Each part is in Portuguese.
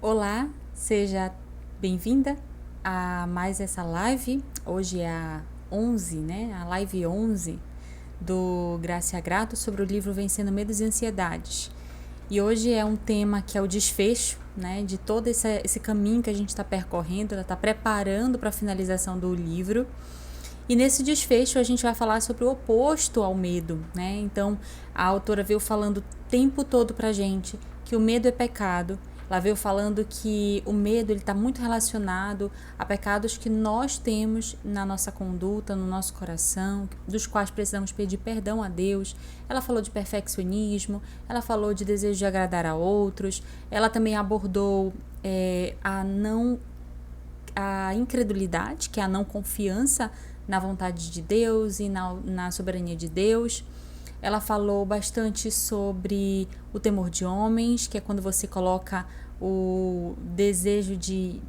Olá, seja bem-vinda a mais essa live. Hoje é a 11, né? A live 11 do Graça e Grato sobre o livro Vencendo Medos e Ansiedades. E hoje é um tema que é o desfecho, né? De todo esse caminho que a gente está percorrendo, ela está preparando para a finalização do livro. E nesse desfecho a gente vai falar sobre o oposto ao medo, né? Então a autora veio falando o tempo todo pra gente que o medo é pecado. Ela veio falando que o medo está muito relacionado a pecados que nós temos na nossa conduta, no nosso coração, dos quais precisamos pedir perdão a Deus. Ela falou de perfeccionismo, ela falou de desejo de agradar a outros, ela também abordou a incredulidade, que é a não confiança na vontade de Deus e na soberania de Deus. Ela falou bastante sobre o temor de homens, que é quando você coloca o desejo de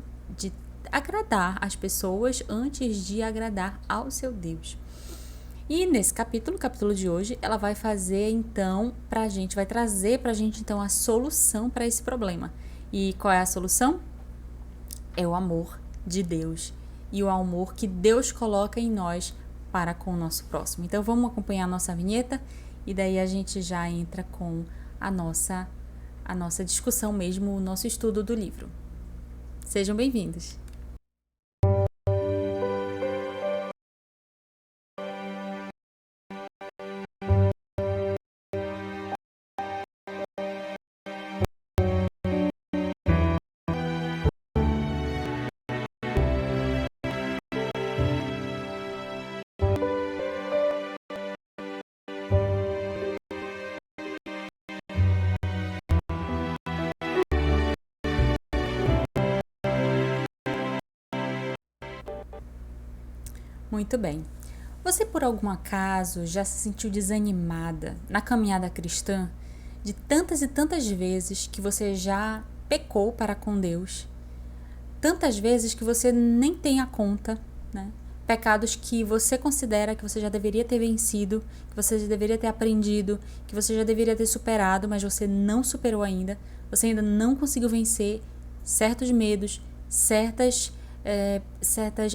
agradar as pessoas antes de agradar ao seu Deus. E nesse capítulo, o capítulo de hoje, ela vai fazer então vai trazer pra gente então a solução para esse problema. E qual é a solução? É o amor de Deus e o amor que Deus coloca em nós para com o nosso próximo. Então vamos acompanhar a nossa vinheta e daí a gente já entra com a nossa discussão mesmo, o nosso estudo do livro. Sejam bem-vindos! Muito bem. Você, por algum acaso, já se sentiu desanimada na caminhada cristã de tantas e tantas vezes que você já pecou para com Deus? Tantas vezes que você nem tem a conta, né? Pecados que você considera que você já deveria ter vencido, que você já deveria ter aprendido, que você já deveria ter superado, mas você não superou ainda. Você ainda não conseguiu vencer certos medos, certas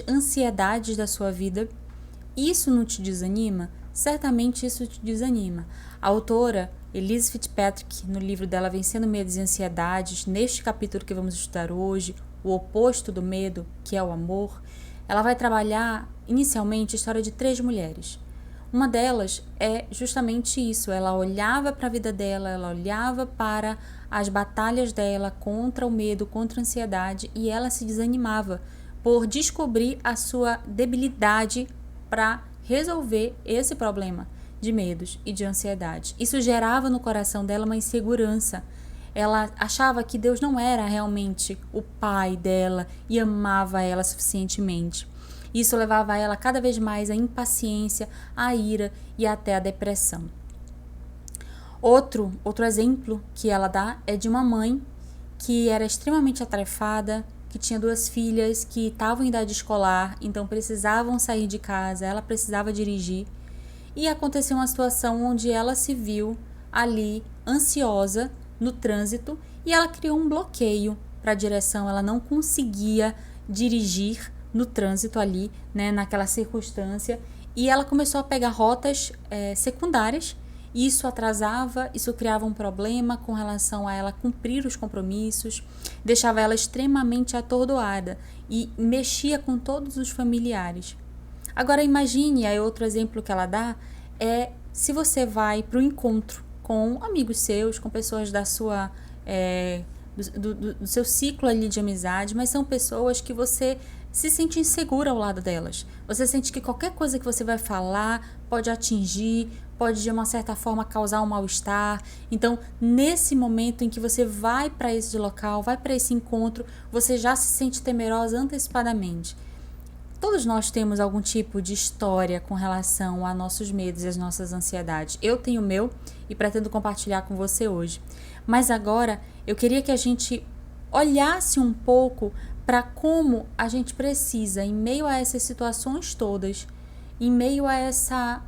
ansiedades da sua vida. Isso não te desanima? Certamente isso te desanima. A autora Elise Fitzpatrick, no livro dela Vencendo Medos e Ansiedades, neste capítulo que vamos estudar hoje, o oposto do medo, que é o amor, ela vai trabalhar inicialmente a história de 3 mulheres. Uma delas é justamente isso, ela olhava para a vida dela, ela olhava para as batalhas dela contra o medo, contra a ansiedade, e ela se desanimava por descobrir a sua debilidade para resolver esse problema de medos e de ansiedade. Isso gerava no coração dela uma insegurança. Ela achava que Deus não era realmente o pai dela e amava ela suficientemente. Isso levava ela cada vez mais à impaciência, à ira e até à depressão. Outro exemplo que ela dá é de uma mãe que era extremamente atarefada, que tinha 2 filhas que estavam em idade escolar, então precisavam sair de casa, ela precisava dirigir. E aconteceu uma situação onde ela se viu ali ansiosa no trânsito e ela criou um bloqueio para a direção, ela não conseguia dirigir no trânsito ali, né, naquela circunstância, e ela começou a pegar rotas secundárias. Isso atrasava, isso criava um problema com relação a ela cumprir os compromissos, deixava ela extremamente atordoada e mexia com todos os familiares. Agora imagine, aí outro exemplo que ela dá é se você vai para o encontro com amigos seus, com pessoas da sua do seu ciclo ali de amizade, mas são pessoas que você se sente insegura ao lado delas. Você sente que qualquer coisa que você vai falar pode atingir, pode de uma certa forma causar um mal-estar. Então, nesse momento em que você vai para esse local, vai para esse encontro, você já se sente temerosa antecipadamente. Todos nós temos algum tipo de história com relação a nossos medos e as nossas ansiedades. Eu tenho o meu e pretendo compartilhar com você hoje. Mas agora eu queria que a gente olhasse um pouco para como a gente precisa, em meio a essas situações todas, em meio a essa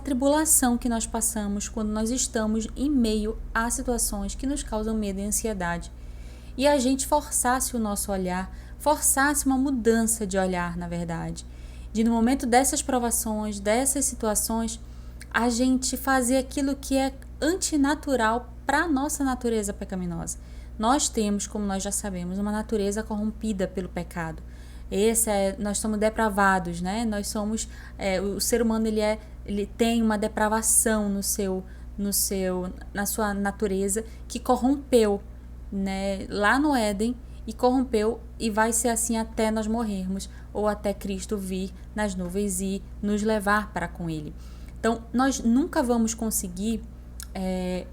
tribulação que nós passamos quando nós estamos em meio a situações que nos causam medo e ansiedade. e a gente forçasse o nosso olhar, forçasse uma mudança de olhar, na verdade. De no momento dessas provações, dessas situações, a gente fazer aquilo que é antinatural para a nossa natureza pecaminosa. Nós temos, como nós já sabemos, uma natureza corrompida pelo pecado. Nós somos depravados, né? Nós somos, o ser humano ele tem uma depravação na sua natureza que corrompeu, né? Lá no Éden, e corrompeu, e vai ser assim até nós morrermos ou até Cristo vir nas nuvens e nos levar para com Ele. Então, nós nunca vamos conseguir,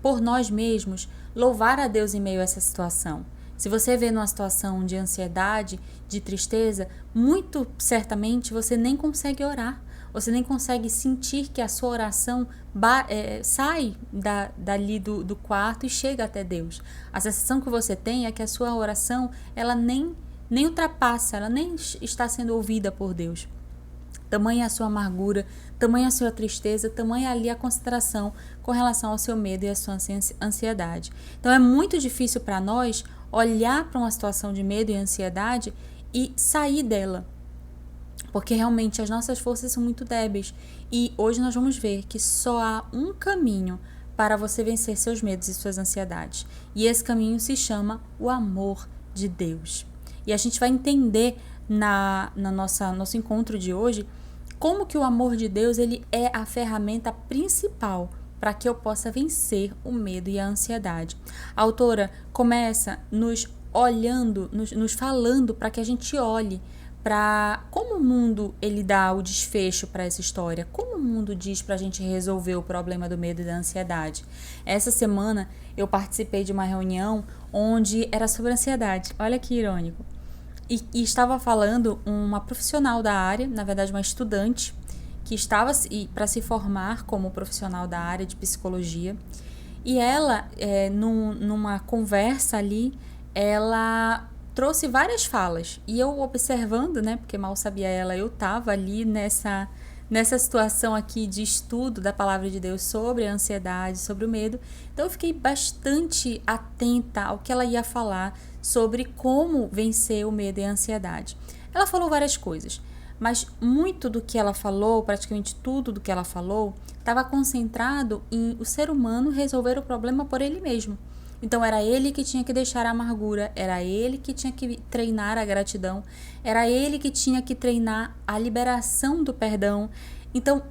por nós mesmos, louvar a Deus em meio a essa situação. Se você vê numa situação de ansiedade, de tristeza, muito certamente você nem consegue orar. Você nem consegue sentir que a sua oração sai dali do quarto e chega até Deus. A sensação que você tem é que a sua oração ela nem ultrapassa, ela nem está sendo ouvida por Deus. Tamanha a sua amargura, tamanha a sua tristeza, tamanha ali a consideração com relação ao seu medo e à sua ansiedade. Então é muito difícil para nós olhar para uma situação de medo e ansiedade e sair dela, porque realmente as nossas forças são muito débeis. E hoje nós vamos ver que só há um caminho para você vencer seus medos e suas ansiedades. E esse caminho se chama o amor de Deus. E a gente vai entender nosso encontro de hoje como que o amor de Deus ele é a ferramenta principal para que eu possa vencer o medo e a ansiedade. A autora começa nos falando para que a gente olhe para como o mundo ele dá o desfecho para essa história, como o mundo diz para a gente resolver o problema do medo e da ansiedade. Essa semana eu participei de uma reunião onde era sobre ansiedade, olha que irônico, e estava falando uma profissional da área, na verdade uma estudante, que estava para se formar como profissional da área de psicologia, e ela, numa conversa ali, ela trouxe várias falas, e eu observando, né, porque mal sabia ela, eu estava ali nessa situação aqui de estudo da palavra de Deus sobre a ansiedade, sobre o medo, então eu fiquei bastante atenta ao que ela ia falar sobre como vencer o medo e a ansiedade. Ela falou várias coisas, mas muito do que ela falou, praticamente tudo do que ela falou, estava concentrado em o ser humano resolver o problema por ele mesmo. Então era ele que tinha que deixar a amargura, era ele que tinha que treinar a gratidão, era ele que tinha que treinar a liberação do perdão. Então,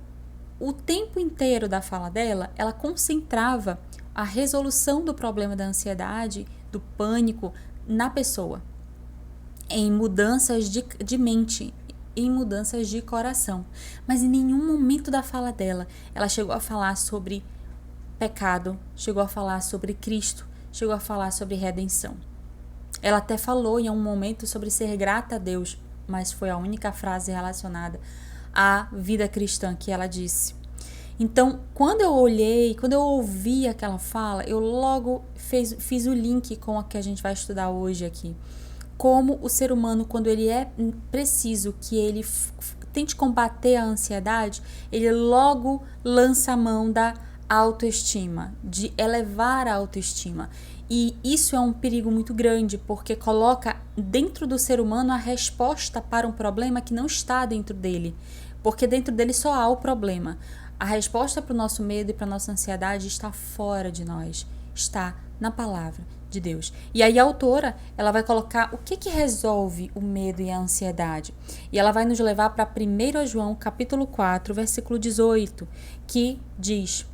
o tempo inteiro da fala dela, ela concentrava a resolução do problema da ansiedade, do pânico na pessoa, em mudanças de mente, em mudanças de coração. Mas em nenhum momento da fala dela, ela chegou a falar sobre pecado, chegou a falar sobre Cristo, chegou a falar sobre redenção. Ela até falou em um momento sobre ser grata a Deus, mas foi a única frase relacionada à vida cristã que ela disse. Então, quando eu ouvi aquela fala, eu logo fiz o link com a que a gente vai estudar hoje aqui. Como o ser humano, quando ele é preciso que ele tente combater a ansiedade, ele logo lança a mão da autoestima, de elevar a autoestima. E isso é um perigo muito grande, porque coloca dentro do ser humano a resposta para um problema que não está dentro dele, porque dentro dele só há o problema. A resposta para o nosso medo e para a nossa ansiedade está fora de nós, está na palavra de Deus. E aí a autora, ela vai colocar o que resolve o medo e a ansiedade. E ela vai nos levar para 1 João capítulo 4, versículo 18, que diz: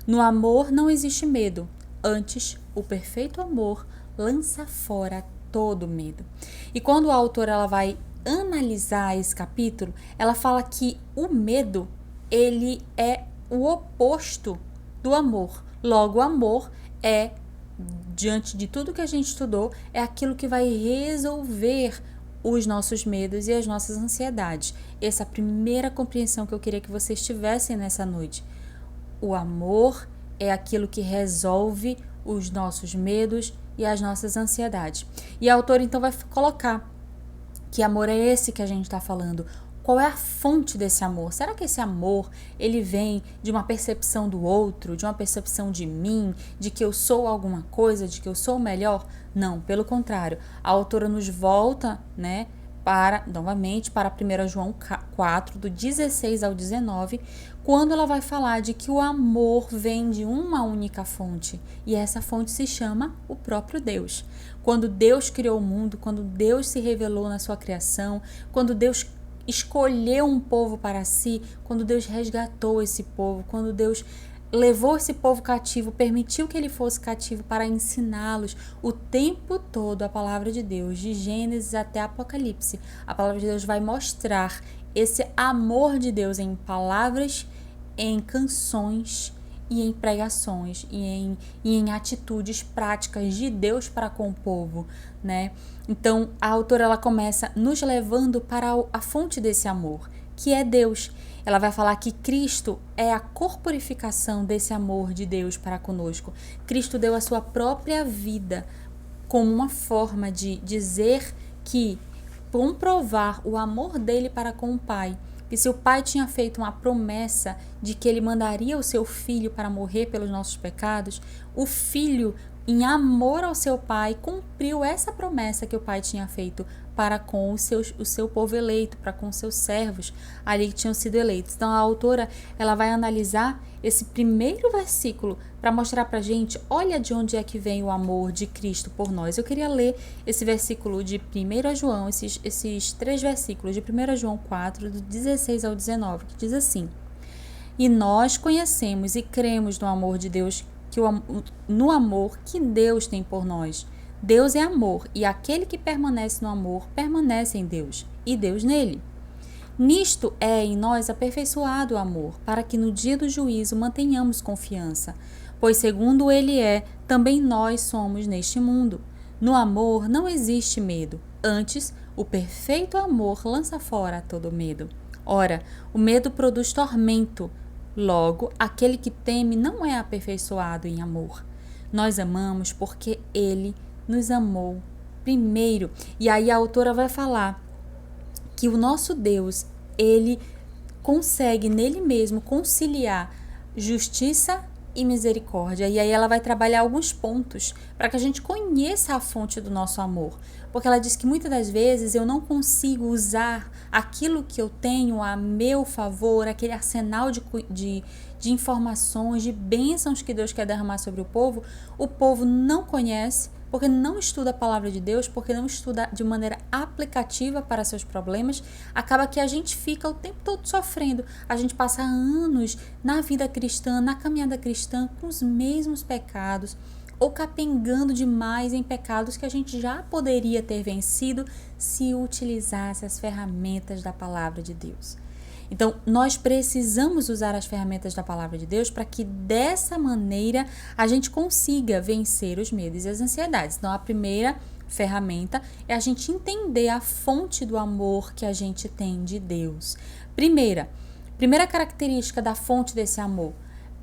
no amor não existe medo, antes o perfeito amor lança fora todo medo. E quando a autora ela vai analisar esse capítulo, ela fala que o medo ele é o oposto do amor. Logo, o amor é, diante de tudo que a gente estudou, é aquilo que vai resolver os nossos medos e as nossas ansiedades. Essa é a primeira compreensão que eu queria que vocês tivessem nessa noite. O amor é aquilo que resolve os nossos medos e as nossas ansiedades. E a autora então vai colocar que amor é esse que a gente está falando. qual é a fonte desse amor? Será que esse amor, ele vem de uma percepção do outro, de uma percepção de mim, de que eu sou alguma coisa, de que eu sou melhor? Não, pelo contrário. A autora nos volta, né, novamente para 1 João 4, do 16 ao 19, quando ela vai falar de que o amor vem de uma única fonte, e essa fonte se chama o próprio Deus. Quando Deus criou o mundo, quando Deus se revelou na sua criação, quando Deus escolheu um povo para si, quando Deus resgatou esse povo, quando Deus levou esse povo cativo, permitiu que ele fosse cativo para ensiná-los o tempo todo a palavra de Deus, de Gênesis até Apocalipse. A palavra de Deus vai mostrar esse amor de Deus em palavras, em canções e em pregações e em atitudes práticas de Deus para com o povo, né? Então, a autora ela começa nos levando para a fonte desse amor, que é Deus. Ela vai falar que Cristo é a corporificação desse amor de Deus para conosco. Cristo deu a sua própria vida como uma forma de dizer que, comprovar o amor dele para com o Pai. E se o Pai tinha feito uma promessa de que ele mandaria o seu Filho para morrer pelos nossos pecados, o Filho, em amor ao seu Pai, cumpriu essa promessa que o Pai tinha feito para com o seu povo eleito, para com os seus servos ali que tinham sido eleitos. Então a autora ela vai analisar esse primeiro versículo para mostrar para a gente, olha de onde é que vem o amor de Cristo por nós. Eu queria ler esse versículo de 1 João, esses 3 versículos de 1 João 4, do 16 ao 19, que diz assim: E nós conhecemos e cremos no amor de Deus, no amor que Deus tem por nós. Deus é amor, e aquele que permanece no amor, permanece em Deus, e Deus nele. Nisto é em nós aperfeiçoado o amor, para que no dia do juízo mantenhamos confiança. Pois segundo ele é, também nós somos neste mundo. No amor não existe medo, antes, o perfeito amor lança fora todo medo. Ora, o medo produz tormento, logo, aquele que teme não é aperfeiçoado em amor. Nós amamos porque ele nos amou primeiro. E aí a autora vai falar que o nosso Deus, ele consegue nele mesmo conciliar justiça e misericórdia. E aí ela vai trabalhar alguns pontos para que a gente conheça a fonte do nosso amor. Porque ela diz que muitas das vezes eu não consigo usar aquilo que eu tenho a meu favor, aquele arsenal de informações, de bênçãos que Deus quer derramar sobre o povo não conhece, porque não estuda a palavra de Deus, porque não estuda de maneira aplicativa para seus problemas, acaba que a gente fica o tempo todo sofrendo. A gente passa anos na vida cristã, na caminhada cristã, com os mesmos pecados, ou capengando demais em pecados que a gente já poderia ter vencido se utilizasse as ferramentas da palavra de Deus. Então, nós precisamos usar as ferramentas da palavra de Deus para que dessa maneira a gente consiga vencer os medos e as ansiedades. Então, a primeira ferramenta é a gente entender a fonte do amor que a gente tem de Deus. Primeira característica da fonte desse amor.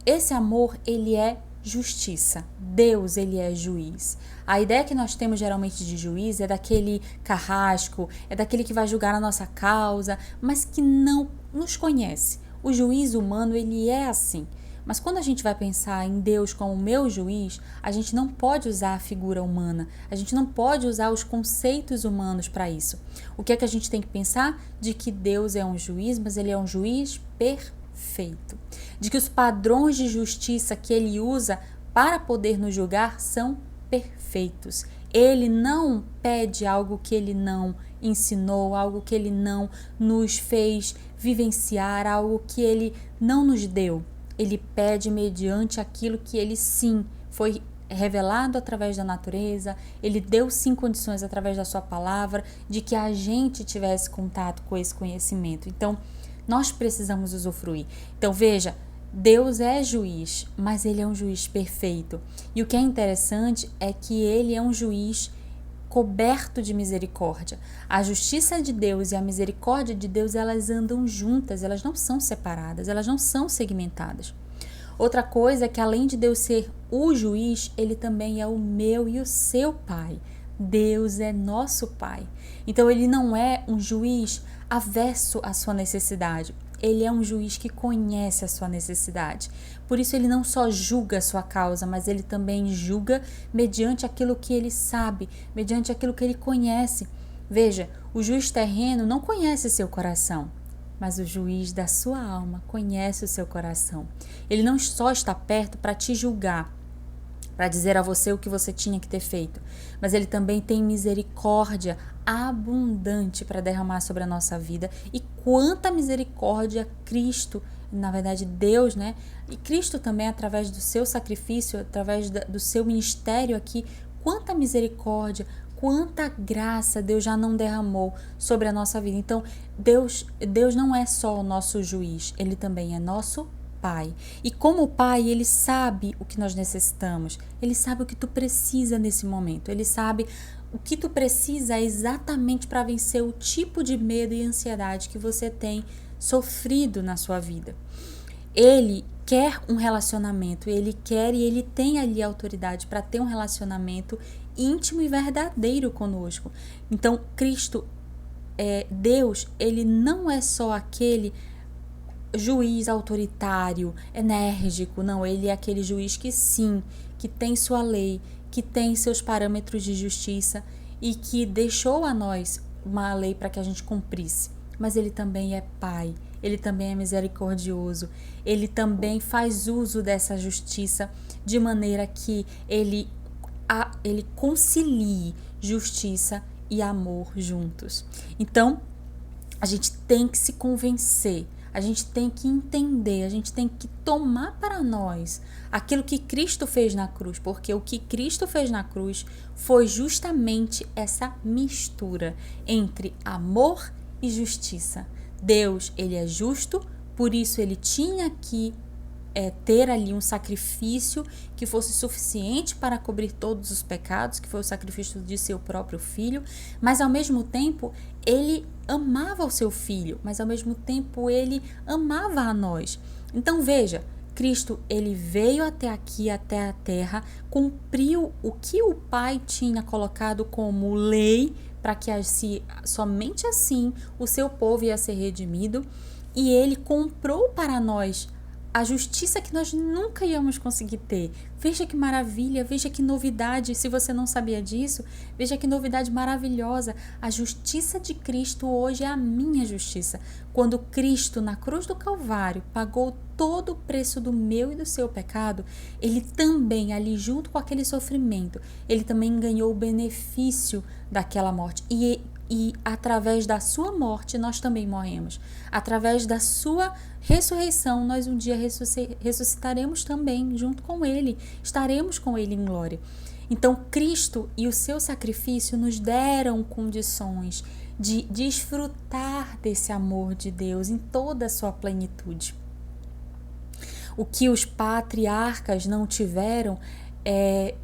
Esse amor, ele é justiça. Deus, ele é juiz. A ideia que nós temos geralmente de juiz é daquele carrasco, é daquele que vai julgar a nossa causa, mas que não nos conhece. O juiz humano, ele é assim. Mas quando a gente vai pensar em Deus como meu juiz, a gente não pode usar a figura humana, a gente não pode usar os conceitos humanos para isso. O que é que a gente tem que pensar? De que Deus é um juiz, mas ele é um juiz perfeito. De que os padrões de justiça que ele usa para poder nos julgar são perfeitos. Ele não pede algo que ele não ensinou, algo que ele não nos fez vivenciar, algo que ele não nos deu. Ele pede mediante aquilo que ele sim foi revelado através da natureza, ele deu sim condições através da sua palavra de que a gente tivesse contato com esse conhecimento. Então, nós precisamos usufruir. Então, veja, Deus é juiz, mas ele é um juiz perfeito. E o que é interessante é que ele é um juiz coberto de misericórdia. A justiça de Deus e a misericórdia de Deus, elas andam juntas, elas não são separadas, elas não são segmentadas. Outra coisa é que além de Deus ser o juiz, ele também é o meu e o seu Pai. Deus é nosso Pai. Então ele não é um juiz averso à sua necessidade. Ele é um juiz que conhece a sua necessidade. Por isso ele não só julga a sua causa, mas ele também julga mediante aquilo que ele sabe, mediante aquilo que ele conhece. Veja, o juiz terreno não conhece seu coração, mas o juiz da sua alma conhece o seu coração. Ele não só está perto para te julgar, para dizer a você o que você tinha que ter feito, mas ele também tem misericórdia abundante para derramar sobre a nossa vida. E quanta misericórdia Cristo, na verdade Deus, né? E Cristo também, através do seu sacrifício, através do seu ministério aqui, quanta misericórdia, quanta graça Deus já não derramou sobre a nossa vida. Então, Deus não é só o nosso juiz, ele também é nosso Pai. E como Pai, Ele sabe o que nós necessitamos. Ele sabe o que tu precisa nesse momento. Ele sabe o que tu precisa exatamente para vencer o tipo de medo e ansiedade que você tem sofrido na sua vida. Ele quer um relacionamento. Ele quer e Ele tem ali a autoridade para ter um relacionamento íntimo e verdadeiro conosco. Então, Cristo, Deus, Ele não é só aquele juiz autoritário, enérgico, não, ele é aquele juiz que sim, que tem sua lei, que tem seus parâmetros de justiça e que deixou a nós uma lei para que a gente cumprisse. Mas ele também é Pai, ele também é misericordioso, ele também faz uso dessa justiça de maneira que ele concilie justiça e amor juntos. Então, a gente tem que se convencer, a gente tem que entender, a gente tem que tomar para nós aquilo que Cristo fez na cruz, porque o que Cristo fez na cruz foi justamente essa mistura entre amor e justiça. Deus, ele é justo, por isso ele tinha que ter ali um sacrifício que fosse suficiente para cobrir todos os pecados, que foi o sacrifício de seu próprio filho, mas ao mesmo tempo ele amava o seu filho, mas ao mesmo tempo ele amava a nós. Então veja, Cristo, ele veio até aqui, até a terra, cumpriu o que o Pai tinha colocado como lei, para que somente assim o seu povo ia ser redimido, e ele comprou para nós a justiça que nós nunca íamos conseguir ter. Veja que maravilha, veja que novidade. Se você não sabia disso, veja que novidade maravilhosa. A justiça de Cristo hoje é a minha justiça. Quando Cristo, na cruz do Calvário, pagou todo o preço do meu e do seu pecado, ele também, ali junto com aquele sofrimento, ele também ganhou o benefício daquela morte. E através da sua morte nós também morremos. Através da sua ressurreição, nós um dia ressuscitaremos também junto com ele. Estaremos com ele em glória. Então, Cristo e o seu sacrifício nos deram condições de desfrutar desse amor de Deus em toda a sua plenitude. O que os patriarcas não tiveram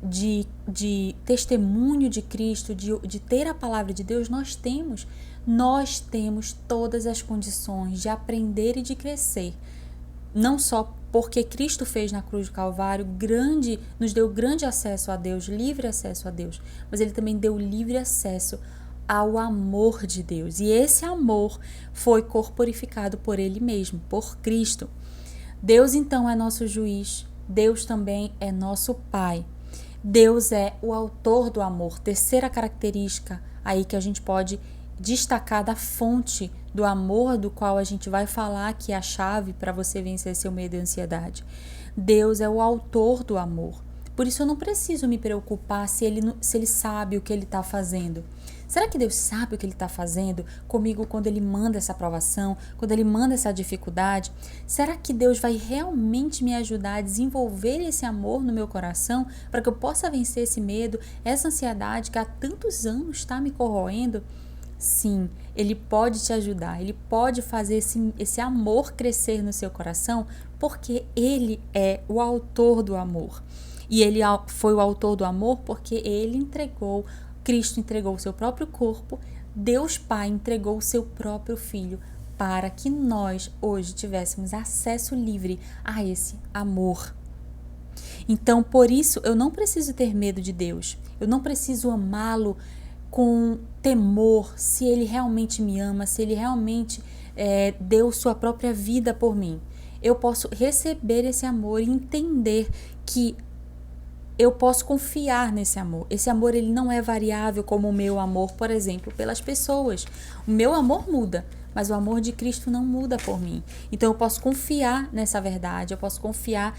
de testemunho de Cristo, de ter a palavra de Deus, nós temos todas as condições de aprender e de crescer. Não só porque Cristo fez na cruz do Calvário nos deu grande acesso a Deus, livre acesso a Deus, mas ele também deu livre acesso ao amor de Deus. E esse amor foi corporificado por ele mesmo, por Cristo. Deus então é nosso juiz, Deus também é nosso Pai. Deus é o autor do amor. Terceira característica aí que a gente pode destacar da fonte do amor, do qual a gente vai falar que é a chave para você vencer seu medo e ansiedade. Deus é o autor do amor. Por isso eu não preciso me preocupar se ele sabe o que ele está fazendo. Será que Deus sabe o que ele está fazendo comigo quando ele manda essa provação, quando ele manda essa dificuldade? Será que Deus vai realmente me ajudar a desenvolver esse amor no meu coração para que eu possa vencer esse medo, essa ansiedade que há tantos anos está me corroendo? Sim, ele pode te ajudar, ele pode fazer esse amor crescer no seu coração, porque ele é o autor do amor. E ele foi o autor do amor porque Cristo entregou o seu próprio corpo, Deus Pai entregou o seu próprio Filho para que nós hoje tivéssemos acesso livre a esse amor. Então, por isso, eu não preciso ter medo de Deus, eu não preciso amá-lo com temor se ele realmente me ama, se ele realmente deu sua própria vida por mim. Eu posso receber esse amor e entender que eu posso confiar nesse amor. Esse amor, ele não é variável como o meu amor, por exemplo, pelas pessoas. O meu amor muda, mas o amor de Cristo não muda por mim. Então eu posso confiar nessa verdade, eu posso confiar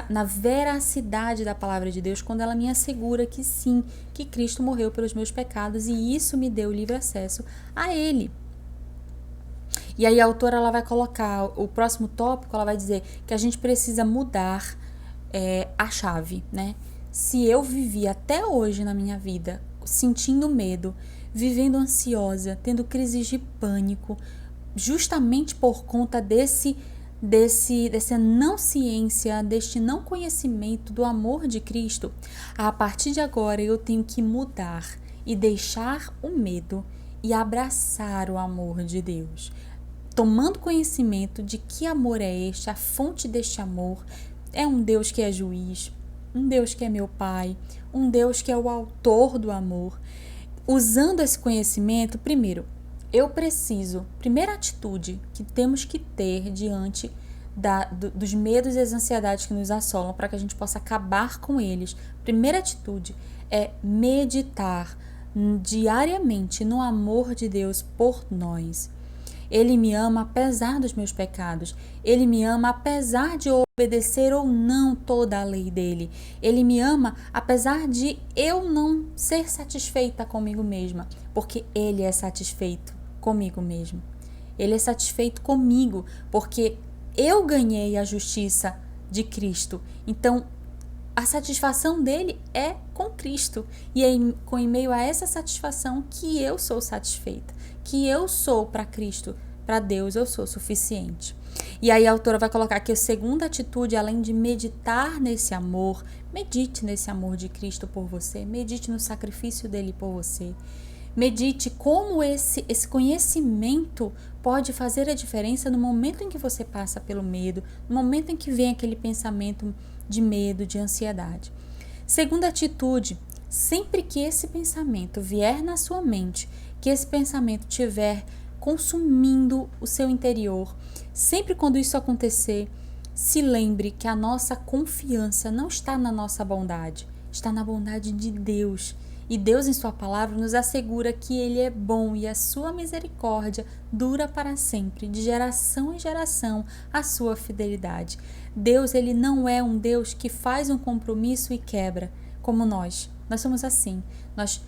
na veracidade da palavra de Deus quando ela me assegura que sim, que Cristo morreu pelos meus pecados e isso me deu livre acesso a Ele. E aí a autora ela vai colocar o próximo tópico, ela vai dizer que a gente precisa mudar a chave, né? Se eu vivi até hoje na minha vida sentindo medo, vivendo ansiosa, tendo crises de pânico, justamente por conta dessa não ciência, deste não conhecimento do amor de Cristo, a partir de agora eu tenho que mudar e deixar o medo e abraçar o amor de Deus. Tomando conhecimento de que amor é este, a fonte deste amor, é um Deus que é juiz, um Deus que é meu Pai, um Deus que é o autor do amor. Usando esse conhecimento, primeira atitude que temos que ter diante dos medos e das ansiedades que nos assolam para que a gente possa acabar com eles. Primeira atitude é meditar diariamente no amor de Deus por nós. Ele me ama apesar dos meus pecados. Ele me ama apesar de obedecer ou não toda a lei dele. Ele me ama apesar de eu não ser satisfeita comigo mesma, porque ele é satisfeito comigo mesmo. Ele é satisfeito comigo, porque eu ganhei a justiça de Cristo. Então, a satisfação dele é com Cristo. E é em meio a essa satisfação que eu sou satisfeita, que eu sou para Cristo, para Deus eu sou suficiente. E aí a autora vai colocar que a segunda atitude, além de meditar nesse amor, medite nesse amor de Cristo por você, medite no sacrifício dele por você. Medite como esse conhecimento pode fazer a diferença no momento em que você passa pelo medo, no momento em que vem aquele pensamento de medo, de ansiedade. Segunda atitude, sempre que esse pensamento vier na sua mente, que esse pensamento estiver consumindo o seu interior, sempre quando isso acontecer, se lembre que a nossa confiança não está na nossa bondade, está na bondade de Deus. E Deus, em sua palavra, nos assegura que Ele é bom e a sua misericórdia dura para sempre, de geração em geração, a sua fidelidade. Deus, Ele não é um Deus que faz um compromisso e quebra, como nós. Nós somos assim. Nós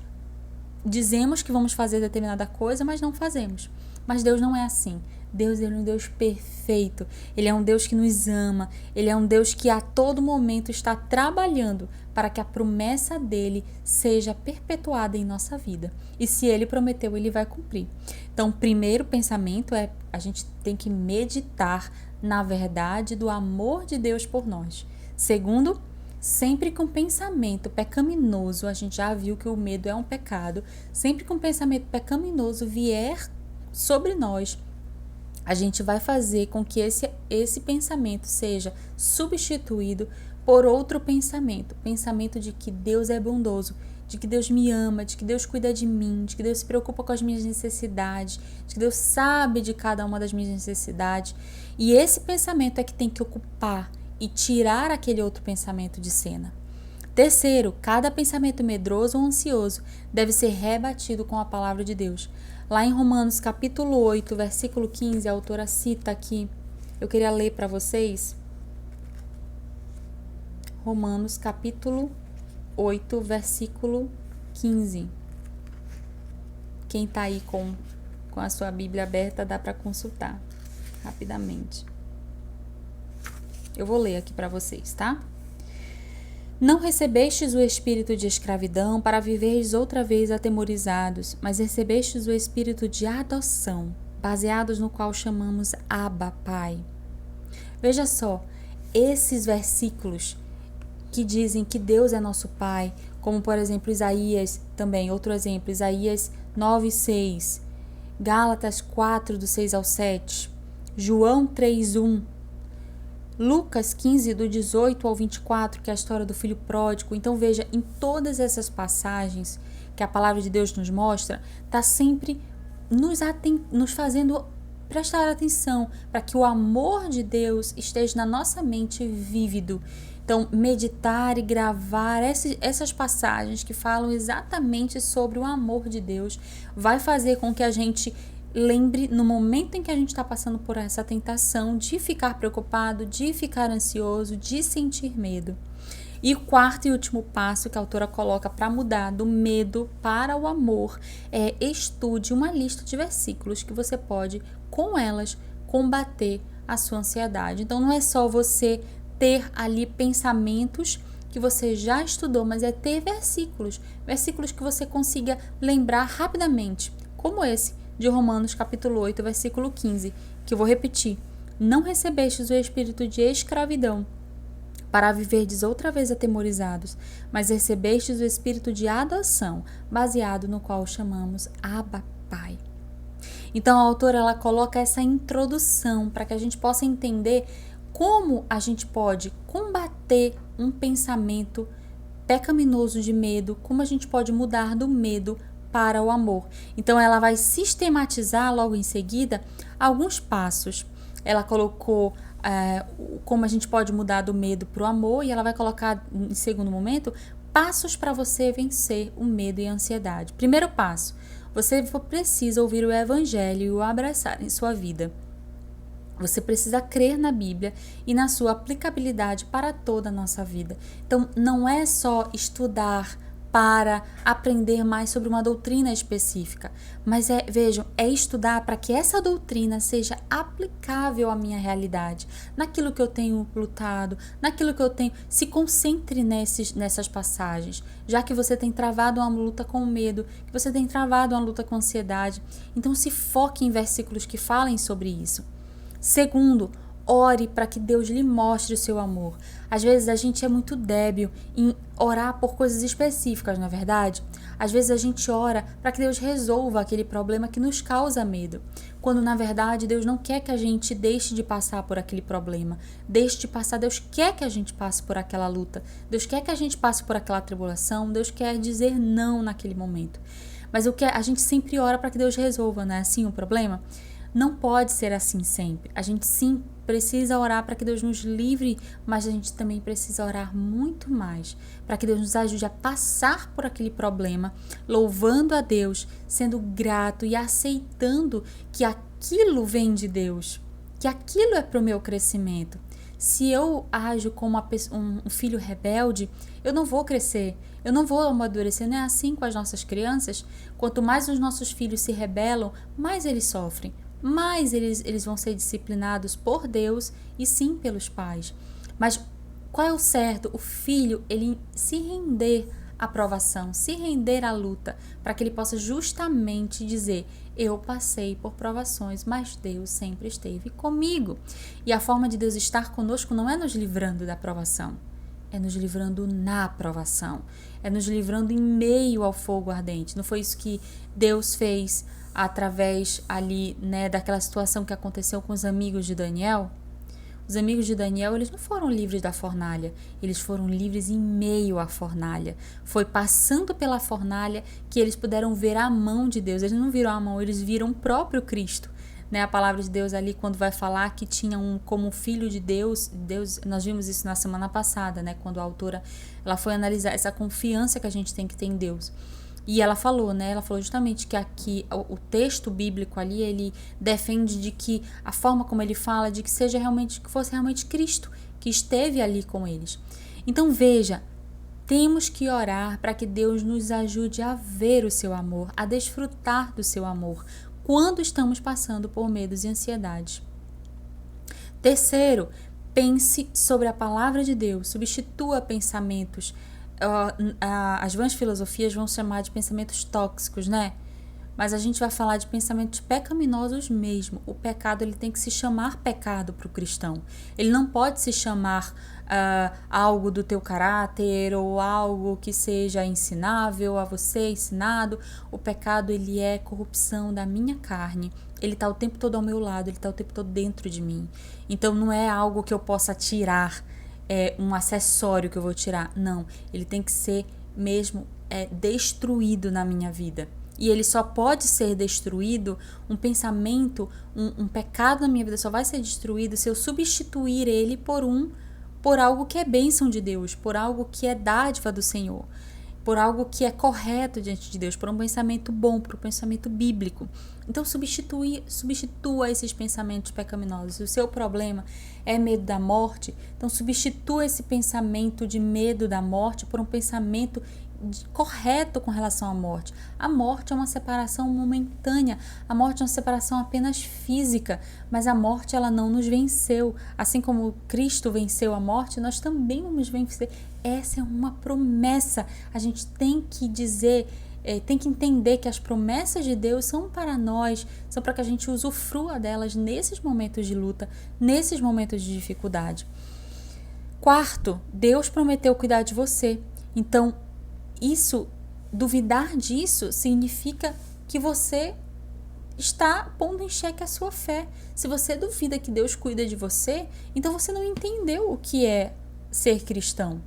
dizemos que vamos fazer determinada coisa, mas não fazemos. Mas Deus não é assim. Deus é um Deus perfeito. Ele é um Deus que nos ama. Ele é um Deus que a todo momento está trabalhando para que a promessa dele seja perpetuada em nossa vida. E se ele prometeu, ele vai cumprir. Então, o primeiro pensamento é a gente tem que meditar na verdade do amor de Deus por nós. Segundo, sempre que um pensamento pecaminoso, a gente já viu que o medo é um pecado, sempre que um pensamento pecaminoso vier sobre nós, a gente vai fazer com que esse pensamento seja substituído por outro pensamento de que Deus é bondoso, de que Deus me ama, de que Deus cuida de mim, de que Deus se preocupa com as minhas necessidades, de que Deus sabe de cada uma das minhas necessidades. E esse pensamento é que tem que ocupar e tirar aquele outro pensamento de cena. Terceiro, cada pensamento medroso ou ansioso deve ser rebatido com a palavra de Deus. Lá em Romanos capítulo 8, versículo 15, a autora cita aqui, eu queria ler para vocês, Romanos capítulo 8, versículo 15. Quem está aí com a sua Bíblia aberta, dá para consultar rapidamente. Eu vou ler aqui para vocês, tá? Não recebestes o espírito de escravidão para viverdes outra vez atemorizados, mas recebestes o espírito de adoção, baseados no qual chamamos Abba, Pai. Veja só, esses versículos que dizem que Deus é nosso Pai, como por exemplo Isaías, também outro exemplo, Isaías 9:6, Gálatas 4, do 6 ao 7, João 3:1, Lucas 15, do 18 ao 24, que é a história do filho pródigo. Então veja, em todas essas passagens, que a palavra de Deus nos mostra, está sempre nos fazendo prestar atenção para que o amor de Deus esteja na nossa mente vívido. Então, meditar e gravar essas passagens que falam exatamente sobre o amor de Deus vai fazer com que a gente lembre, no momento em que a gente está passando por essa tentação, de ficar preocupado, de ficar ansioso, de sentir medo. E o quarto e último passo que a autora coloca para mudar do medo para o amor é: estude uma lista de versículos que você pode, com elas, combater a sua ansiedade. Então, não é só você ter ali pensamentos que você já estudou, mas é ter versículos que você consiga lembrar rapidamente, como esse de Romanos capítulo 8, versículo 15, que eu vou repetir: não recebestes o espírito de escravidão para viverdes outra vez atemorizados, mas recebestes o espírito de adoção, baseado no qual chamamos Abba, Pai. Então a autora ela coloca essa introdução para que a gente possa entender como a gente pode combater um pensamento pecaminoso de medo, como a gente pode mudar do medo para o amor. Então ela vai sistematizar logo em seguida alguns passos. Ela colocou como a gente pode mudar do medo para o amor, e ela vai colocar em segundo momento passos para você vencer o medo e a ansiedade. Primeiro passo: você precisa ouvir o evangelho e o abraçar em sua vida. Você precisa crer na Bíblia e na sua aplicabilidade para toda a nossa vida. Então, não é só estudar para aprender mais sobre uma doutrina específica, mas vejam, é estudar para que essa doutrina seja aplicável à minha realidade, naquilo que eu tenho lutado, naquilo que eu tenho. Se concentre nessas passagens, já que você tem travado uma luta com medo, que você tem travado uma luta com ansiedade, então se foque em versículos que falem sobre isso. Segundo, ore para que Deus lhe mostre o seu amor. Às vezes a gente é muito débil em orar por coisas específicas, não é verdade? Às vezes a gente ora para que Deus resolva aquele problema que nos causa medo, quando na verdade Deus não quer que a gente deixe de passar por aquele problema, deixe de passar. Deus quer que a gente passe por aquela luta, Deus quer que a gente passe por aquela tribulação, Deus quer dizer não naquele momento. Mas a gente sempre ora para que Deus resolva, não é assim o problema? Não pode ser assim sempre. A gente sim precisa orar para que Deus nos livre, mas a gente também precisa orar muito mais para que Deus nos ajude a passar por aquele problema, louvando a Deus, sendo grato e aceitando que aquilo vem de Deus, que aquilo é para o meu crescimento. Se eu ajo como um filho rebelde, eu não vou crescer, eu não vou amadurecer. Não é assim com as nossas crianças? Quanto mais os nossos filhos se rebelam, mais eles sofrem, mais eles vão ser disciplinados por Deus e sim pelos pais. Mas qual é o certo? O filho, ele se render à provação, se render à luta, para que ele possa justamente dizer: eu passei por provações, mas Deus sempre esteve comigo. E a forma de Deus estar conosco não é nos livrando da provação, é nos livrando na provação, é nos livrando em meio ao fogo ardente. Não foi isso que Deus fez através ali, né, daquela situação que aconteceu com os amigos de Daniel? Os amigos de Daniel, eles não foram livres da fornalha, eles foram livres em meio à fornalha. Foi passando pela fornalha que eles puderam ver a mão de Deus. Eles não viram a mão, eles viram o próprio Cristo. Né? A palavra de Deus ali, quando vai falar que tinha como filho de Deus, nós vimos isso na semana passada, né? Quando a autora ela foi analisar essa confiança que a gente tem que ter em Deus. E ela falou, né? Ela falou justamente que aqui o texto bíblico ali, ele defende de que a forma como ele fala, de que fosse realmente Cristo que esteve ali com eles. Então veja, temos que orar para que Deus nos ajude a ver o seu amor, a desfrutar do seu amor, quando estamos passando por medos e ansiedades. Terceiro, pense sobre a palavra de Deus, substitua pensamentos. As vãs filosofias vão chamar de pensamentos tóxicos, né? Mas a gente vai falar de pensamentos pecaminosos mesmo. O pecado, ele tem que se chamar pecado para o cristão. Ele não pode se chamar algo do teu caráter ou algo que seja ensinável a você, ensinado. O pecado, ele é corrupção da minha carne. Ele está o tempo todo ao meu lado, ele está o tempo todo dentro de mim. Então não é algo que eu possa tirar, um acessório que eu vou tirar. Não, ele tem que ser mesmo destruído na minha vida. E ele só pode ser destruído, um pensamento, um pecado na minha vida só vai ser destruído se eu substituir ele por algo que é bênção de Deus, por algo que é dádiva do Senhor, por algo que é correto diante de Deus, por um pensamento bom, por um pensamento bíblico. Então substitua esses pensamentos pecaminosos. Se o seu problema é medo da morte, então substitua esse pensamento de medo da morte por um pensamento correto com relação à morte. A morte é uma separação momentânea, a morte é uma separação apenas física, mas a morte ela não nos venceu. Assim como Cristo venceu a morte, nós também vamos vencer. Essa é uma promessa. A gente tem que dizer, tem que entender que as promessas de Deus são para nós, são para que a gente usufrua delas nesses momentos de luta, nesses momentos de dificuldade. Quarto, Deus prometeu cuidar de você. Então, duvidar disso significa que você está pondo em xeque a sua fé. Se você duvida que Deus cuida de você, então você não entendeu o que é ser cristão.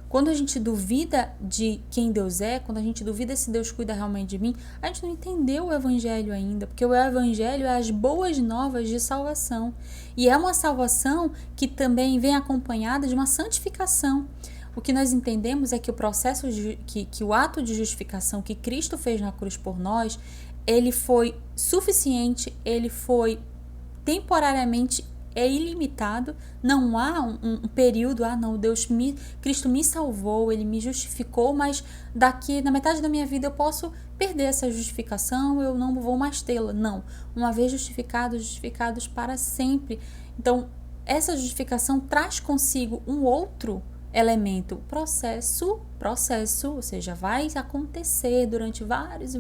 Quando a gente duvida de quem Deus é, quando a gente duvida se Deus cuida realmente de mim, a gente não entendeu o Evangelho ainda, porque o Evangelho é as boas novas de salvação. E é uma salvação que também vem acompanhada de uma santificação. O que nós entendemos é que o processo, que o ato de justificação que Cristo fez na cruz por nós, ele foi suficiente, ele foi temporariamente ilimitado, não há um período, Cristo me salvou, ele me justificou, mas daqui na metade da minha vida eu posso perder essa justificação, eu não vou mais tê-la. Não, uma vez justificados para sempre. Então, essa justificação traz consigo um outro elemento, processo, ou seja, vai acontecer durante vários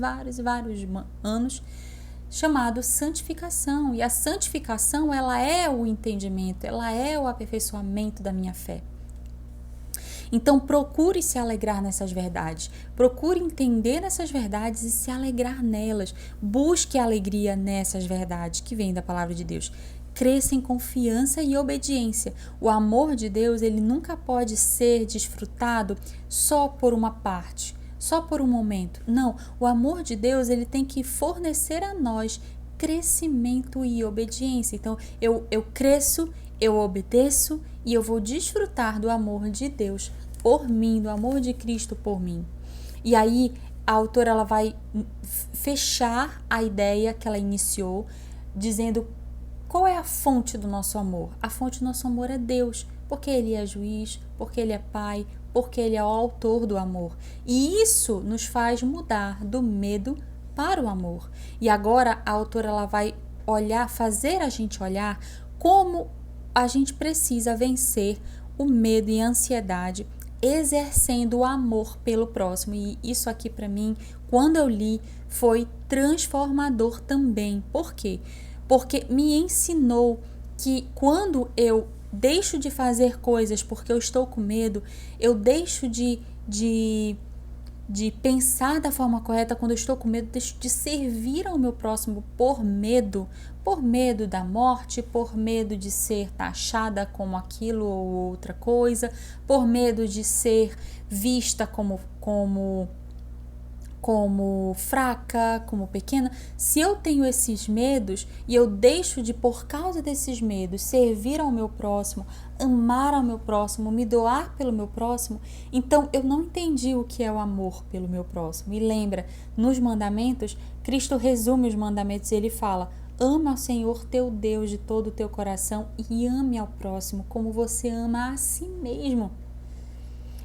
anos, chamado santificação. E a santificação, ela é o entendimento, ela é o aperfeiçoamento da minha fé. Então, procure se alegrar nessas verdades, procure entender essas verdades e se alegrar nelas. Busque alegria nessas verdades que vêm da palavra de Deus. Cresça em confiança e obediência. O amor de Deus, ele nunca pode ser desfrutado só por uma parte, só por um momento. Não, o amor de Deus, ele tem que fornecer a nós crescimento e obediência. Então, eu cresço, eu obedeço e eu vou desfrutar do amor de Deus por mim, do amor de Cristo por mim. E aí, a autora ela vai fechar a ideia que ela iniciou, dizendo qual é a fonte do nosso amor. A fonte do nosso amor é Deus, porque Ele é juiz, porque Ele é Pai, porque Ele é o autor do amor. E isso nos faz mudar do medo para o amor. E agora a autora ela vai fazer a gente olhar como a gente precisa vencer o medo e a ansiedade exercendo o amor pelo próximo. E isso aqui para mim, quando eu li, foi transformador também. Por quê? Porque me ensinou que quando eu deixo de fazer coisas porque eu estou com medo, eu deixo de pensar da forma correta. Quando eu estou com medo, deixo de servir ao meu próximo por medo da morte, por medo de ser taxada como aquilo ou outra coisa, por medo de ser vista como fraca, como pequena. Se eu tenho esses medos e eu deixo de, por causa desses medos, servir ao meu próximo, amar ao meu próximo, me doar pelo meu próximo, então eu não entendi o que é o amor pelo meu próximo. E lembra, nos mandamentos, Cristo resume os mandamentos e ele fala: ama ao Senhor teu Deus de todo o teu coração e ame ao próximo como você ama a si mesmo.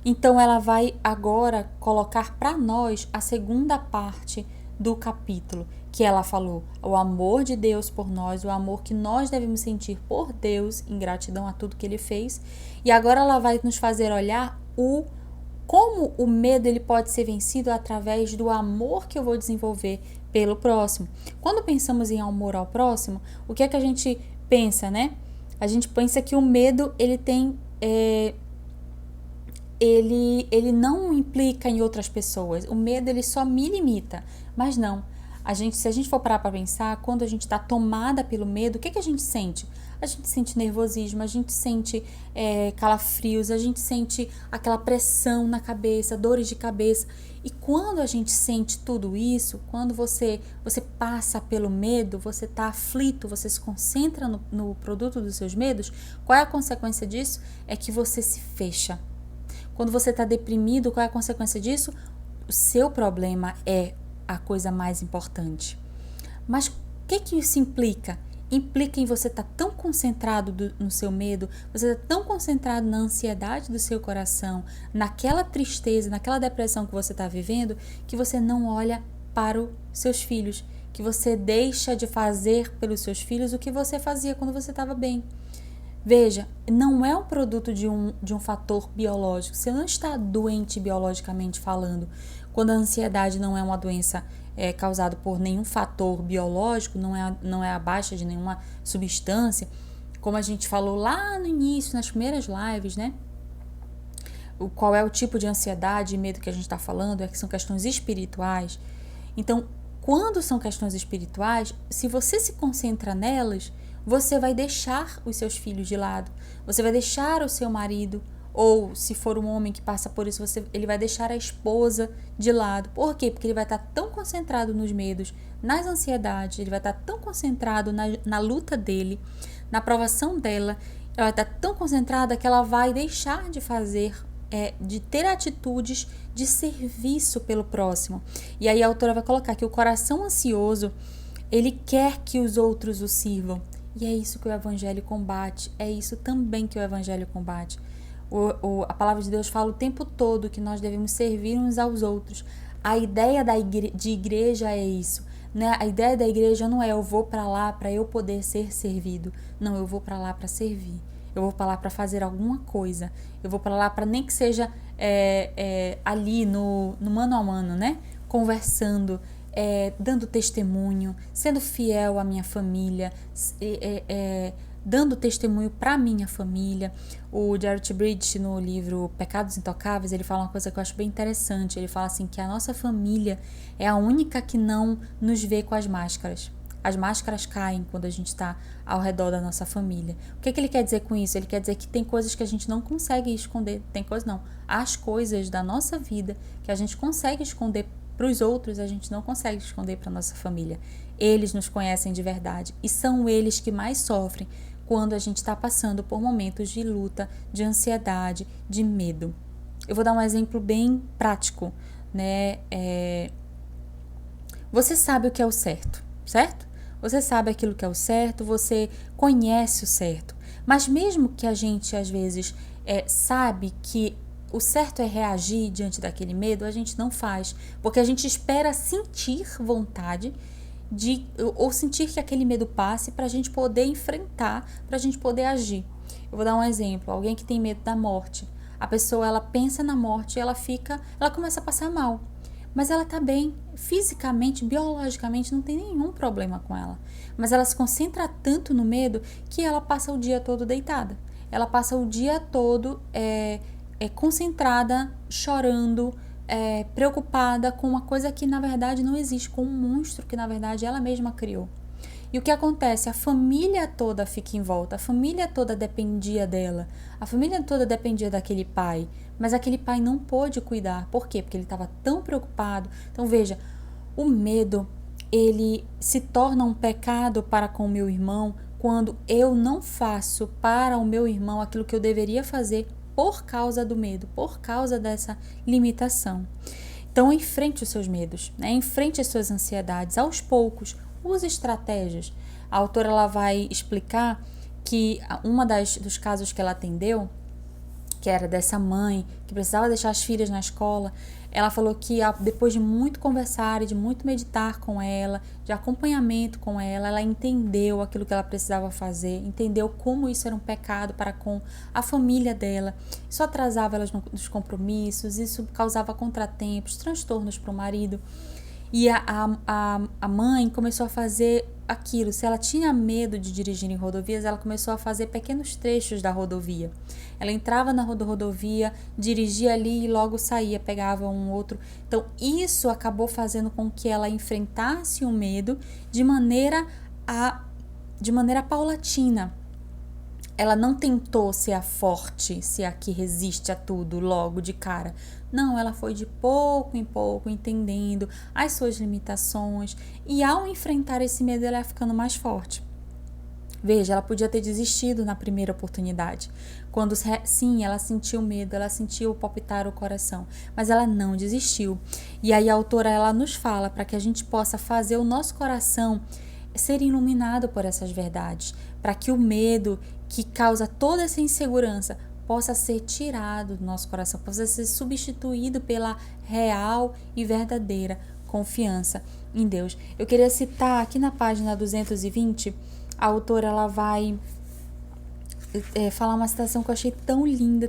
Então ela vai agora colocar para nós a segunda parte do capítulo, que ela falou o amor de Deus por nós, o amor que nós devemos sentir por Deus em gratidão a tudo que Ele fez. E agora ela vai nos fazer olhar como o medo ele pode ser vencido através do amor que eu vou desenvolver pelo próximo. Quando pensamos em amor ao próximo, o que é que a gente pensa, né? A gente pensa que o medo ele tem ele não implica em outras pessoas. O medo ele só me limita. Mas não. Se a gente for parar para pensar, quando a gente está tomada pelo medo, o que a gente sente? A gente sente nervosismo, a gente sente calafrios, a gente sente aquela pressão na cabeça, dores de cabeça. E quando a gente sente tudo isso, quando você passa pelo medo, você está aflito, você se concentra no produto dos seus medos, qual é a consequência disso? É que você se fecha. Quando você está deprimido, qual é a consequência disso? O seu problema é a coisa mais importante. Mas o que isso implica? Implica em você estar tão concentrado no seu medo, você estar tão concentrado na ansiedade do seu coração, naquela tristeza, naquela depressão que você está vivendo, que você não olha para os seus filhos, que você deixa de fazer pelos seus filhos o que você fazia quando você estava bem. Veja, não é um produto de um fator biológico. Você não está doente biologicamente falando. Quando a ansiedade não é uma doença causada por nenhum fator biológico, não é a baixa de nenhuma substância, como a gente falou lá no início, nas primeiras lives, né? Qual é o tipo de ansiedade e medo que a gente está falando? É que são questões espirituais. Então, quando são questões espirituais, se você se concentra nelas, você vai deixar os seus filhos de lado, você vai deixar o seu marido, ou se for um homem que passa por isso, ele vai deixar a esposa de lado. Por quê? Porque ele vai estar tão concentrado nos medos, nas ansiedades, ele vai estar tão concentrado na luta dele, na provação dela, ela vai estar tão concentrada que ela vai deixar de fazer, de ter atitudes de serviço pelo próximo. E aí a autora vai colocar que o coração ansioso, ele quer que os outros o sirvam. E é isso que o Evangelho combate, é isso também que o Evangelho combate. A palavra de Deus fala o tempo todo que nós devemos servir uns aos outros. A ideia de igreja é isso, né? A ideia da igreja não é eu vou para lá para eu poder ser servido. Não, eu vou para lá para servir. Eu vou para lá para fazer alguma coisa. Eu vou para lá para nem que seja ali no mano a mano, né? Conversando, dando testemunho, sendo fiel à minha família, dando testemunho para minha família. O Jared Bridge, no livro Pecados Intocáveis, ele fala uma coisa que eu acho bem interessante. Ele fala assim que a nossa família é a única que não nos vê com as máscaras. As máscaras caem quando a gente está ao redor da nossa família. O que ele quer dizer com isso? Ele quer dizer que tem coisas que a gente não consegue esconder. Tem coisas não. As coisas da nossa vida que a gente consegue esconder para os outros, a gente não consegue esconder para a nossa família. Eles nos conhecem de verdade e são eles que mais sofrem quando a gente está passando por momentos de luta, de ansiedade, de medo. Eu vou dar um exemplo bem prático, né? Você sabe o que é o certo, certo? Você sabe aquilo que é o certo, você conhece o certo. Mas mesmo que a gente, às vezes, sabe que o certo é reagir diante daquele medo, a gente não faz. Porque a gente espera sentir vontade ou sentir que aquele medo passe para a gente poder enfrentar, para a gente poder agir. Eu vou dar um exemplo. Alguém que tem medo da morte. A pessoa, ela pensa na morte e ela começa a passar mal. Mas ela está bem, fisicamente, biologicamente, não tem nenhum problema com ela. Mas ela se concentra tanto no medo que ela passa o dia todo deitada. Ela passa o dia todo concentrada, chorando, preocupada com uma coisa que na verdade não existe, com um monstro que na verdade ela mesma criou. E o que acontece? A família toda fica em volta, a família toda dependia dela, a família toda dependia daquele pai, mas aquele pai não pôde cuidar. Por quê? Porque ele estava tão preocupado. Então veja, o medo, ele se torna um pecado para com o meu irmão quando eu não faço para o meu irmão aquilo que eu deveria fazer por causa do medo, por causa dessa limitação. Então enfrente os seus medos, né? Enfrente as suas ansiedades aos poucos. Use estratégias. A autora ela vai explicar que dos casos que ela atendeu, que era dessa mãe que precisava deixar as filhas na escola, ela falou que depois de muito conversar e de muito meditar com ela, de acompanhamento com ela entendeu aquilo que ela precisava fazer, entendeu como isso era um pecado para com a família dela. Isso atrasava elas nos compromissos, isso causava contratempos, transtornos para o marido. E a mãe começou a fazer aquilo. Se ela tinha medo de dirigir em rodovias, ela começou a fazer pequenos trechos da rodovia. Ela entrava na rodovia, dirigia ali e logo saía, pegava um outro. Então, isso acabou fazendo com que ela enfrentasse o medo de maneira paulatina. Ela não tentou ser a forte, ser a que resiste a tudo logo de cara. Não, ela foi de pouco em pouco entendendo as suas limitações e ao enfrentar esse medo ela ia ficando mais forte. Veja, ela podia ter desistido na primeira oportunidade. Quando sim, ela sentiu medo, ela sentiu palpitar o coração, mas ela não desistiu. E aí a autora ela nos fala para que a gente possa fazer o nosso coração ser iluminado por essas verdades, para que o medo que causa toda essa insegurança possa ser tirado do nosso coração, possa ser substituído pela real e verdadeira confiança em Deus. Eu queria citar aqui na página 220, a autora ela vai falar uma citação que eu achei tão linda,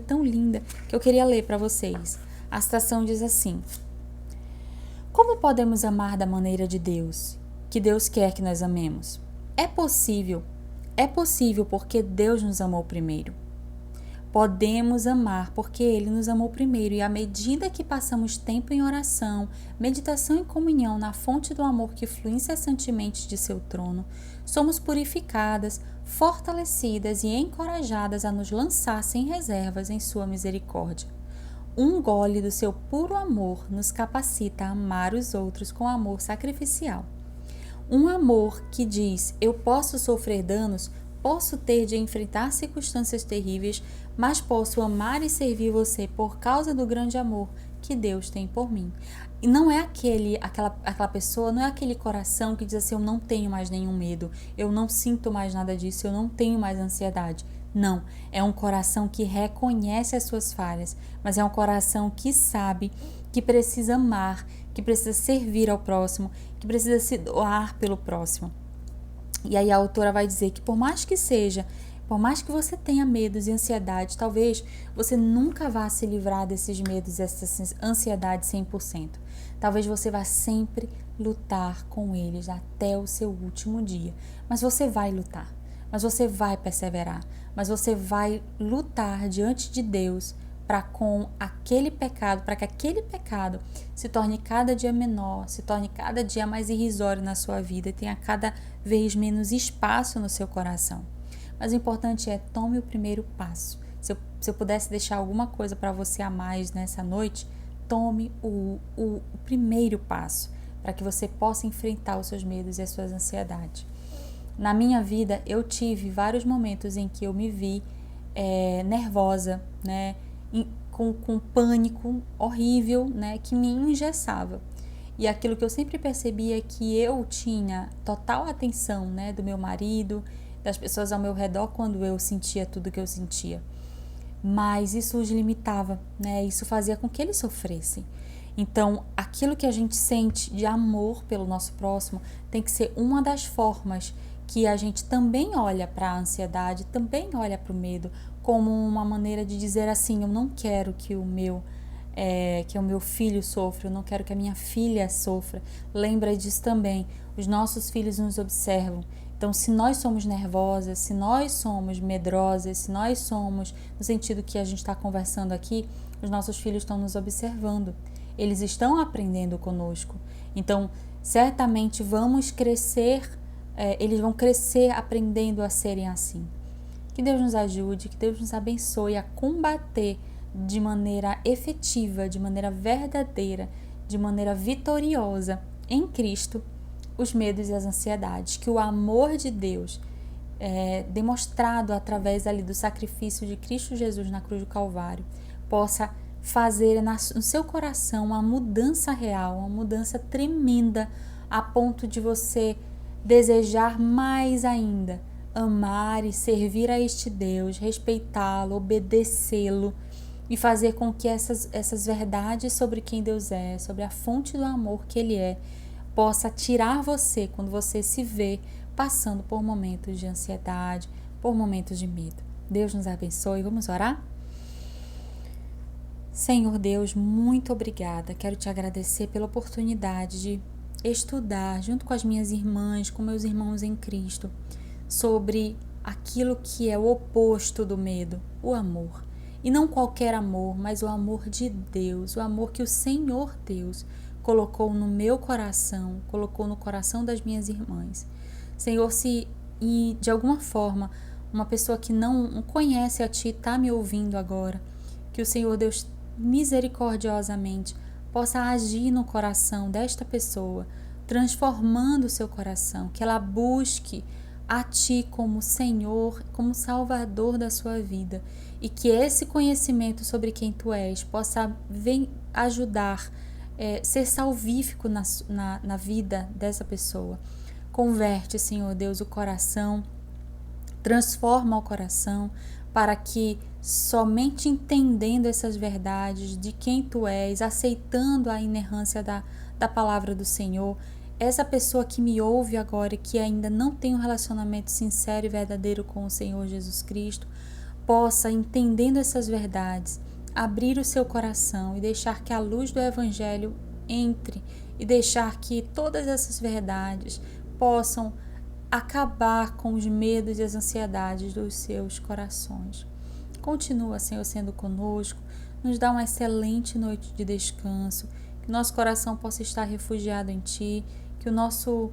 que eu queria ler para vocês. A citação diz assim: como podemos amar da maneira de Deus, que Deus quer que nós amemos? É possível porque Deus nos amou primeiro. Podemos amar porque Ele nos amou primeiro, e à medida que passamos tempo em oração, meditação e comunhão na fonte do amor que flui incessantemente de seu trono, somos purificadas, fortalecidas e encorajadas a nos lançar sem reservas em sua misericórdia. Um gole do seu puro amor nos capacita a amar os outros com amor sacrificial. Um amor que diz: eu posso sofrer danos, posso ter de enfrentar circunstâncias terríveis, mas posso amar e servir você por causa do grande amor que Deus tem por mim. E não é aquela pessoa, não é aquele coração que diz assim: eu não tenho mais nenhum medo, eu não sinto mais nada disso, eu não tenho mais ansiedade. Não, é um coração que reconhece as suas falhas, mas é um coração que sabe que precisa amar, que precisa servir ao próximo, que precisa se doar pelo próximo. E aí a autora vai dizer que por mais que você tenha medos e ansiedades, talvez você nunca vá se livrar desses medos e dessas ansiedades 100%. Talvez você vá sempre lutar com eles até o seu último dia. Mas você vai lutar, mas você vai perseverar, mas você vai lutar diante de Deus para que aquele pecado se torne cada dia menor, se torne cada dia mais irrisório na sua vida e tenha cada vez menos espaço no seu coração. Mas o importante é: tome o primeiro passo. Se eu pudesse deixar alguma coisa para você a mais nessa noite, tome o primeiro passo para que você possa enfrentar os seus medos e as suas ansiedades. Na minha vida, eu tive vários momentos em que eu me vi nervosa, né? Com pânico horrível, né, que me engessava. E aquilo que eu sempre percebia é que eu tinha total atenção, né, do meu marido, das pessoas ao meu redor quando eu sentia tudo que eu sentia. Mas isso os limitava, né? Isso fazia com que eles sofressem. Então, aquilo que a gente sente de amor pelo nosso próximo tem que ser uma das formas que a gente também olha para a ansiedade, também olha para o medo, como uma maneira de dizer assim: eu não quero que o meu filho sofra, eu não quero que a minha filha sofra. Lembra disso também, os nossos filhos nos observam. Então, se nós somos nervosas, se nós somos medrosas, se nós somos, no sentido que a gente está conversando aqui, os nossos filhos estão nos observando. Eles estão aprendendo conosco. Então, certamente vamos crescer, eles vão crescer aprendendo a serem assim. Que Deus nos ajude, que Deus nos abençoe a combater de maneira efetiva, de maneira verdadeira, de maneira vitoriosa em Cristo os medos e as ansiedades. Que o amor de Deus, demonstrado através ali do sacrifício de Cristo Jesus na cruz do Calvário, possa fazer no seu coração uma mudança real, uma mudança tremenda, a ponto de você desejar mais ainda amar e servir a este Deus, respeitá-lo, obedecê-lo e fazer com que essas verdades sobre quem Deus é, sobre a fonte do amor que Ele é, possa tirar você quando você se vê passando por momentos de ansiedade, por momentos de medo. Deus nos abençoe. Vamos orar? Senhor Deus, muito obrigada. Quero te agradecer pela oportunidade de estudar junto com as minhas irmãs, com meus irmãos em Cristo, sobre aquilo que é o oposto do medo, o amor. E não qualquer amor, mas o amor de Deus, o amor que o Senhor Deus colocou no meu coração, colocou no coração das minhas irmãs. Senhor, se e de alguma forma uma pessoa que não conhece a Ti está me ouvindo agora, que o Senhor Deus misericordiosamente possa agir no coração desta pessoa, transformando o seu coração, que ela busque a Ti como Senhor, como Salvador da sua vida, e que esse conhecimento sobre quem Tu és possa ajudar, ser salvífico na vida dessa pessoa. Converte, Senhor Deus, o coração, transforma o coração, para que somente entendendo essas verdades de quem Tu és, aceitando a inerrância da palavra do Senhor, essa pessoa que me ouve agora e que ainda não tem um relacionamento sincero e verdadeiro com o Senhor Jesus Cristo, possa, entendendo essas verdades, abrir o seu coração e deixar que a luz do Evangelho entre e deixar que todas essas verdades possam acabar com os medos e as ansiedades dos seus corações. Continua, Senhor, sendo conosco, nos dá uma excelente noite de descanso, que nosso coração possa estar refugiado em Ti, que o nosso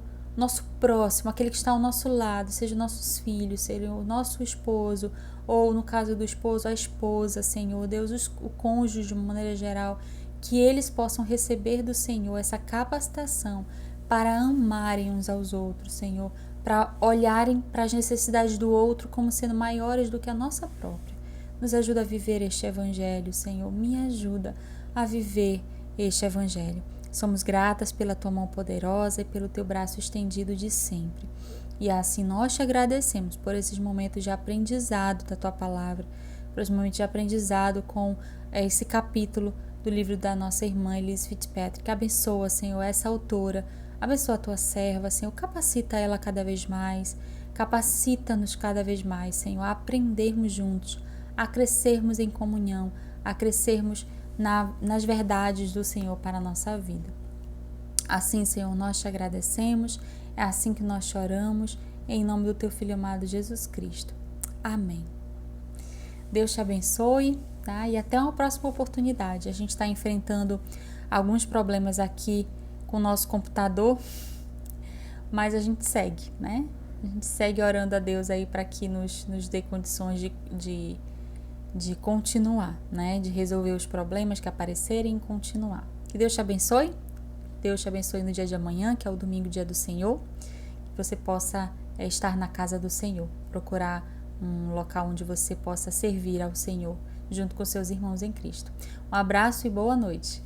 próximo, aquele que está ao nosso lado, seja nossos filhos, seja o nosso esposo, ou no caso do esposo, a esposa, Senhor, Deus, o cônjuge de uma maneira geral, que eles possam receber do Senhor essa capacitação para amarem uns aos outros, Senhor, para olharem para as necessidades do outro como sendo maiores do que a nossa própria. Nos ajuda a viver este Evangelho, Senhor. Me ajuda a viver este Evangelho. Somos gratas pela Tua mão poderosa e pelo Teu braço estendido de sempre. E assim nós te agradecemos por esses momentos de aprendizado da Tua palavra, por esses momentos de aprendizado com esse capítulo do livro da nossa irmã Elise Fitzpatrick. Abençoa, Senhor, essa autora. Abençoa a Tua serva, Senhor. Capacita ela cada vez mais. Capacita-nos cada vez mais, Senhor, a aprendermos juntos, a crescermos em comunhão, a crescermos nas verdades do Senhor para a nossa vida. Assim, Senhor, nós te agradecemos, é assim que nós choramos, em nome do Teu Filho amado Jesus Cristo. Amém. Deus te abençoe, tá? E até uma próxima oportunidade. A gente está enfrentando alguns problemas aqui com o nosso computador, mas a gente segue, né? A gente segue orando a Deus aí para que nos dê condições de continuar, né? De resolver os problemas que aparecerem e continuar. Que Deus te abençoe. Deus te abençoe no dia de amanhã, que é o domingo, dia do Senhor. Que você possa estar na casa do Senhor, procurar um local onde você possa servir ao Senhor, junto com seus irmãos em Cristo. Um abraço e boa noite.